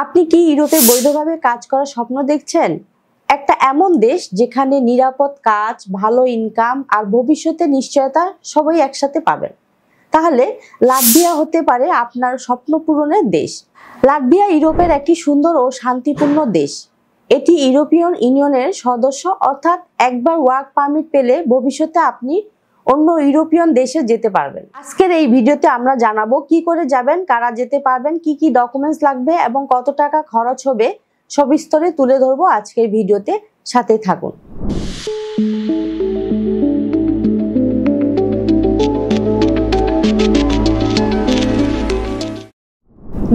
আপনি কি ইউরোপে বৈধভাবে কাজ করার স্বপ্ন দেখছেন? একটা এমন দেশ যেখানে নিরাপদ কাজ, ভালো ইনকাম আর ভবিষ্যতের নিশ্চয়তা সবাই একসাথে পাবেন। তাহলে লাটভিয়া হতে পারে আপনার স্বপ্ন পূরণের দেশ। লাটভিয়া ইউরোপের একটি সুন্দর ও শান্তিপূর্ণ দেশ। এটি ইউরোপিয়ান ইউনিয়নের সদস্য, অর্থাৎ একবার ওয়ার্ক পারমিট পেলে ভবিষ্যতে আপনি অন্য ইউরোপিয়ান দেশে যেতে পারবেন। আজকের এই ভিডিওতে আমরা জানাবো কি করে যাবেন, কারা যেতে পারবেন, কি কি ডকুমেন্টস লাগবে এবং কত টাকা খরচ হবে, সবিস্তারে তুলে ধরবো আজকের ভিডিওতে। সাথে থাকুন।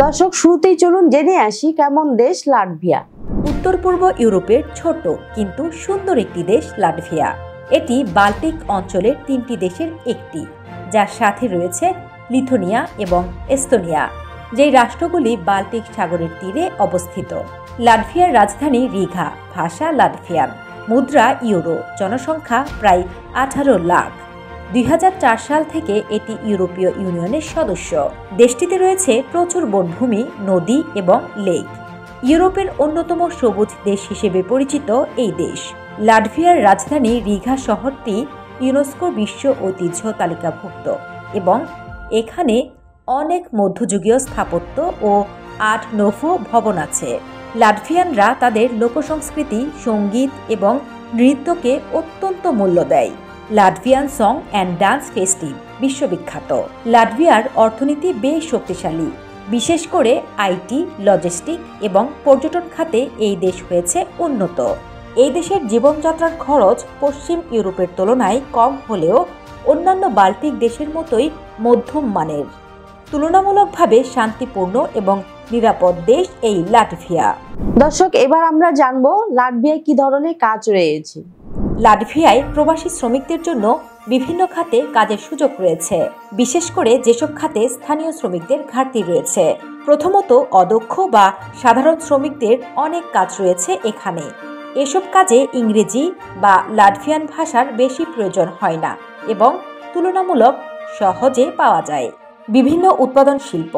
দর্শক, শুরুতেই চলুন জেনে আসি কেমন দেশ লাটভিয়া। উত্তর পূর্ব ইউরোপের ছোট কিন্তু সুন্দর একটি দেশ লাটভিয়া। এটি বাল্টিক অঞ্চলের 3টি দেশের একটি, যার সাথে রয়েছে লিথুনিয়া এবং এস্তোনিয়া, যেই রাষ্ট্রগুলি বাল্টিক সাগরের তীরে অবস্থিত। লাটভিয়ার রাজধানী রিঘা, ভাষা লাটভিয়ান, মুদ্রা ইউরো, জনসংখ্যা প্রায় 18 লাখ। 2004 সাল থেকে এটি ইউরোপীয় ইউনিয়নের সদস্য। দেশটিতে রয়েছে প্রচুর বনভূমি, নদী এবং লেক। ইউরোপের অন্যতম সবুজ দেশ হিসেবে পরিচিত এই দেশ। লাটভিয়ার রাজধানী রিঘা শহরটি ইউনেস্কো বিশ্ব ঐতিহ্য তালিকাভুক্ত এবং এখানে অনেক মধ্যযুগীয় স্থাপত্য ও আর্ট নোভো ভবন আছে। লাটভিয়ানরা তাদের লোকসংস্কৃতি, সঙ্গীত এবং নৃত্যকে অত্যন্ত মূল্য দেয়। Latvian song and dance festive বিশ্ববিখ্যাত। লাটভিয়ার অর্থনীতি বেশ শক্তিশালী, বিশেষ করে আইটি, লজিস্টিক এবং পর্যটন খাতে এই দেশ হয়েছে উন্নত। এই দেশের জীবনযাত্রার খরচ পশ্চিম ইউরোপের তুলনায় কম হলেও অন্যান্য বাল্টিক দেশের মতোই মধ্যম মানের। তুলনামূলকভাবে শান্তিপূর্ণ এবং নিরাপদ দেশ এই লাটভিয়া। দর্শক, এবার আমরা জানবো লাটভিয়ায় কি ধরনের কাজ রয়েছে। লাটভিয়ায় প্রবাসী শ্রমিকদের জন্য বিভিন্ন খাতে কাজের সুযোগ রয়েছে, বিশেষ করে যেসব খাতে স্থানীয় শ্রমিকদের ঘাটতি রয়েছে। প্রথমত, অদক্ষ বা সাধারণ শ্রমিকদের অনেক কাজ রয়েছে এখানে। এসব কাজে ইংরেজি বা লাটভিয়ান ভাষার বেশি প্রয়োজন হয় না এবং তুলনামূলক সহজে পাওয়া যায়। বিভিন্ন উৎপাদন শিল্প,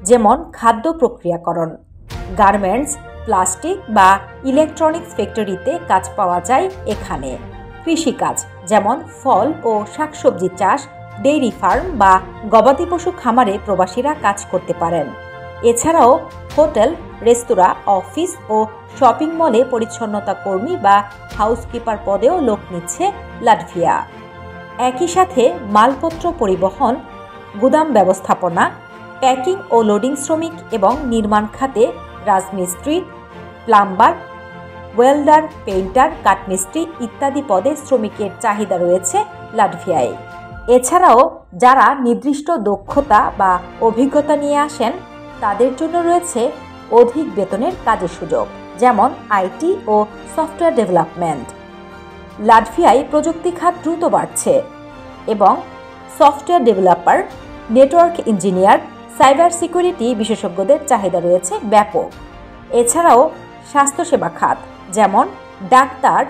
যেমন খাদ্য প্রক্রিয়াকরণ, গার্মেন্টস, প্লাস্টিক বা ইলেকট্রনিক্স ফ্যাক্টরিতে কাজ পাওয়া যায় এখানে। কৃষিকাজ, যেমন ফল ও শাকসবজি চাষ, ডেইরি ফার্ম বা গবাদি পশু খামারে প্রবাসীরা কাজ করতে পারেন। এছাড়াও হোটেল, রেস্তোরাঁ, অফিস ও শপিং মলে পরিচ্ছন্নতা কর্মী বা হাউসকিপার পদেও লোক নিচ্ছে লাটভিয়া। একই সাথে মালপত্র পরিবহন, গুদাম ব্যবস্থাপনা, প্যাকিং ও লোডিং শ্রমিক এবং নির্মাণ খাতে রাজমিস্ত্রি, প্লাম্বার, ওয়েল্ডার, পেইন্টার, কাঠমিস্ত্রি ইত্যাদি পদে শ্রমিকের চাহিদা রয়েছে লাটভিয়ায়। এছাড়াও যারা নির্দিষ্ট দক্ষতা বা অভিজ্ঞতা নিয়ে আসেন তাদের জন্য রয়েছে অধিক বেতনের কাজের সুযোগ, যেমন আইটি ও সফটওয়্যার ডেভেলপমেন্ট। লাটভিয়ায় প্রযুক্তি খাত দ্রুত বাড়ছে এবং software developer, network engineer, cyber security বিশেষজ্ঞদের চাহিদা রয়েছে ব্যাপক। এছাড়াও স্বাস্থ্যসেবা খাত, যেমন ডাক্তার,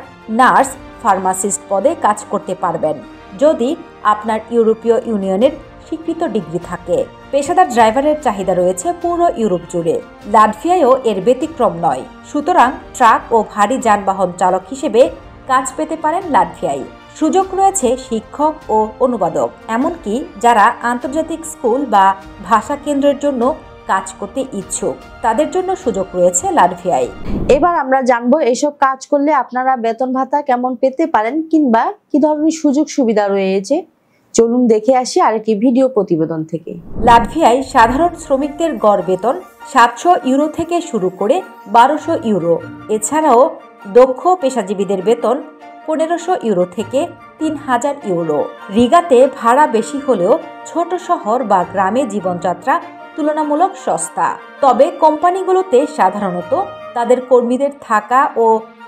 নার্স, ফার্মাসিস্ট পদে কাজ করতে পারবেন যদি আপনার ইউরোপীয় ইউনিয়নের স্বীকৃত ডিগ্রি থাকে। পেশাদার ড্রাইভারের চাহিদা রয়েছে পুরো ইউরোপ জুড়ে। লাটভিয়ায়ও এর ব্যতিক্রম নয়। সুতরাং ট্রাক ও ভারী যানবাহন চালক হিসেবে কাজ পেতে পারেন লাটভিয়ায়। সুযোগ রয়েছে শিক্ষক ও অনুবাদক, এমনকি যারা আন্তর্জাতিক স্কুল বা ভাষা কেন্দ্রের জন্য কাজ করতে ইচ্ছুক তাদের জন্য সুযোগ রয়েছে লাটভিয়ায়। এবার আমরা জানবো এসব কাজ করলে আপনারা বেতন ভাতা কেমন পেতে পারেন কিংবা কি ধরনের সুযোগ সুবিধা রয়েছে। চলুন দেখে আসি আরেকটি ভিডিও প্রতিবেদন থেকে। লাটভিয়ায় সাধারণ শ্রমিকদের গড় বেতন 700 ইউরো থেকে শুরু করে 1200 ইউরো। এছাড়াও দক্ষ পেশাজীবীদের বেতন 1500 ইউরো থেকে 3000 ইউরো। রিগাতে ভাড়া বেশি হলেও ছোট শহর বা গ্রামে জীবনযাত্রা তুলনামূলক সস্তা। তবে কোম্পানিগুলোতে সাধারণত তাদের কর্মীদের থাকা ও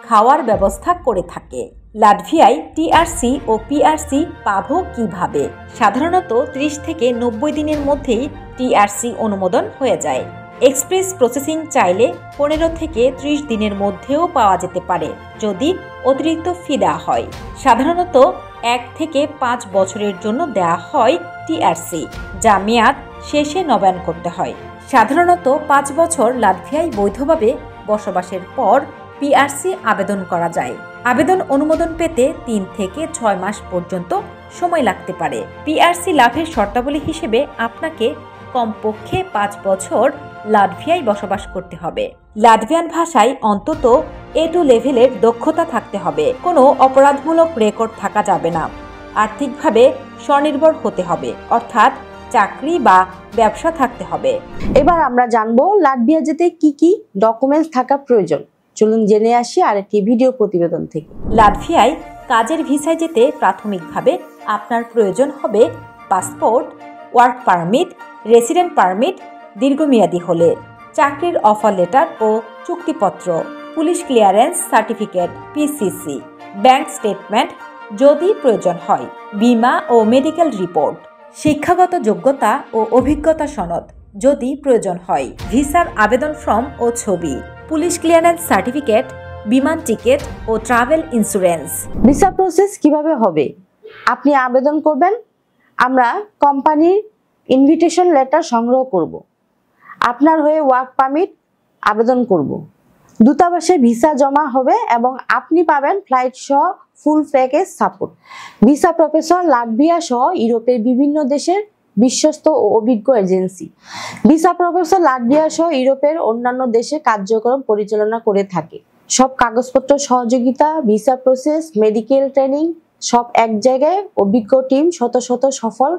খাওয়ার ব্যবস্থা করে থাকে। লাটভিয়ায় টিআরসি ও পিআরসি পাবো কিভাবে? সাধারণত 30 থেকে 90 দিনের মধ্যেই টিআরসি অনুমোদন হয়ে যায়। এক্সপ্রেস প্রসেসিং চাইলে 15 থেকে 30 দিনের মধ্যেও পাওয়া যেতে পারে যদি অতিরিক্ত ফি দেওয়া হয়। সাধারণত 1 থেকে 5 বছরের জন্য দেওয়া হয় টিআরসি, যা মেয়াদ শেষে নবায়ন করতে হয়। সাধারণত 5 বছর লাটভিয়ায় বৈধভাবে বসবাসের পর পিআরসি আবেদন করা যায়। আবেদন অনুমোদন পেতে 3 থেকে 6 মাস পর্যন্ত সময় লাগতে পারে। পিআরসি লাভের শর্তাবলী হিসেবে আপনাকে কমপক্ষে 5 বছর লাটভিয়ায় বসবাস করতে হবে। লাটভিয়ান ভাষায় অন্তত A2 লেভেলের দক্ষতা থাকতে হবে। কোনো অপরাধমূলক রেকর্ড থাকা যাবে না। আর্থিকভাবে স্বনির্ভর হতে হবে, অর্থাৎ চাকরি বা ব্যবসা থাকতে হবে। এবার আমরা জানবো লাটভিয়া যেতে কি কি ডকুমেন্টস থাকা প্রয়োজন। চলুন জেনে আসি আরেকটি ভিডিও প্রতিবেদন থেকে। লাটভিয়ায় কাজের ভিসায় যেতে প্রাথমিকভাবে আপনার প্রয়োজন হবে passport, work permit, resident permit দীর্ঘমেয়াদী হলে, চাকরির অফার লেটার ও চুক্তিপত্র, police clearance certificate PCC, bank statement যদি প্রয়োজন হয়, বীমা ও মেডিকেল রিপোর্ট, শিক্ষাগত যোগ্যতা ও অভিজ্ঞতা সনদ যদি প্রয়োজন হয়, ভিসার আবেদন ফর্ম ও ছবি, পুলিশ ক্লিয়ারেন্স সার্টিফিকেট, বিমান টিকিট ও ট্রাভেল ইন্স্যুরেন্স। ভিসা প্রসেস কিভাবে হবে? আপনি আবেদন করবেন, আমরা কোম্পানির ইনভিটেশন লেটার সংগ্রহ করব, আপনার হয়ে ওয়ার্ক পারমিট আবেদন করব, দূতাবাসে ভিসা জমা হবে এবং আপনি পাবেন ফ্লাইট সহ full package support. Visa professor Latvia সহ ইউরোপের বিভিন্ন দেশের বিশ্বস্ত ও অভিজ্ঞ এজেন্সি। ভিসা প্রফেসর লাটভিয়া সহ ইউরোপের অন্যান্য দেশে কার্যক্রম পরিচালনা করে থাকে। সব কাগজপত্র সহযোগিতা, ভিসা প্রসেস, মেডিকেল ট্রেনিং সব এক জায়গায়, অভিজ্ঞ টিম, শত শত সফল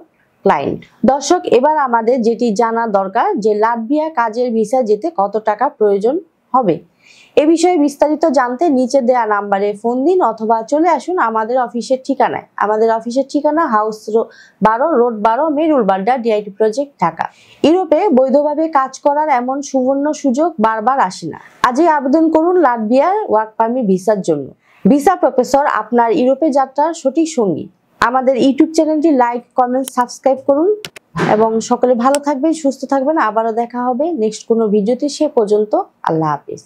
ক্লায়েন্ট। দর্শক, এবার আমাদের যেটি জানা দরকার যে লাটভিয়া কাজের ভিসা যেতে কত টাকা প্রয়োজন হবে। এ বিষয়ে বিস্তারিত জানতে নিচে দেওয়া নাম্বারে ফোন দিন অথবা চলে আসুন আমাদের অফিসের ঠিকানায়। আমাদের অফিসের ঠিকানা house 12 road 12 Merul Badda DIT project, Dhaka. ইউরোপে বৈধভাবে কাজ করার এমন সুবর্ণ সুযোগ বারবার আসে না। আজই আবেদন করুন লাটভিয়ার ওয়ার্ক পারমিট ভিসার জন্য। ভিসা প্রফেসর আপনার ইউরোপে যাত্রার সঠিক সঙ্গী। আমাদের ইউটিউব চ্যানেলটি লাইক, কমেন্ট, সাবস্ক্রাইব করুন এবং সকলে ভালো থাকবেন, সুস্থ থাকবেন। আবারও দেখা হবে নেক্সট কোনো ভিডিওতে। সে পর্যন্ত আল্লাহ হাফেজ।